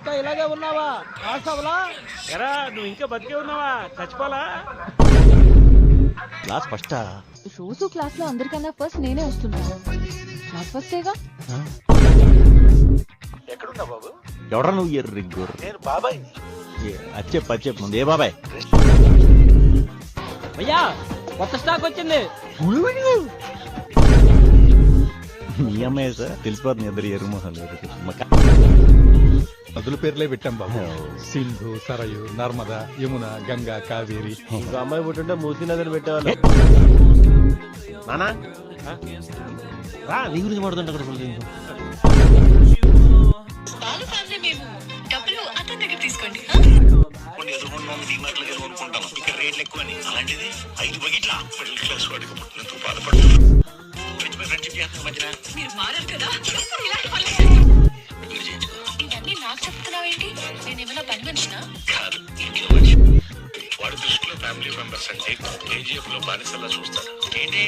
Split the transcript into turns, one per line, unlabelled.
ఇంకా ఇలాగే ఉన్నావా? రాసావలా?
ఎరా నువ్వు ఇంకా బతికే ఉన్నావా? చచ్చిపోలా?
క్లాస్ ఫస్టా?
రోజు క్లాస్ లో అందరికన్నా ఫస్ట్ నేనే వస్తుంటాను. క్లాస్ ఫస్టేగా.
ఎక్కడున్నావు బాబు?
ఎవడరా నువ్వు ఎర్రిగ్గురు?
నేను బాబాయ్.
అచ్చెప్పు ముందు. ఏ బాబాయ్?
అయ్యా కొత్త స్టాక్ వచ్చింది.
మీ అమ్మాయి సార్ తెలిసిపోతుంది ఇద్దరు ఎరుగు మొహాలు.
నదుల పేర్లే పెట్టాం బాబు. సింధు, సరయు, నర్మద, యమున, గంగా, కావేరి.
ఒక అమ్మాయి పుట్టుంటే మూసీ నదిని పెట్టేవాళ్ళు. నానా
రా నీ గురించి పడుతుంటే అక్కడ
బాలు ఫ్యామిలీ మేము డబ్బులు అతని దగ్గర తీసుకోండి.
కొన్ని ఎదురుకున్నాను డిమార్ట్లకి కొనుక్కుంటాను. ఇక్కడ రేట్లు ఎక్కువ అని. అలాంటిది 5 బకెట్ల మిడిల్ క్లాస్ వాడికి పుట్టినందుకు బాధపడుతున్నాను. ఫ్రెండ్షిప్ చేస్తున్న మధ్యన
మీరు మారారు కదా, ఎప్పుడు ఇలాంటి పనులు చేస్తారు? ఇవన్నీ నాకు చెప్తున్నావేంటి? నేనేమైనా పని మనిషినా?
కాదు, ఇంటిలో మనిషి. వాడి దృష్టిలో ఫ్యామిలీ మెంబర్స్ అంటే కేజీఎఫ్ లో బానిసల్లా చూస్తారు. ఏంటి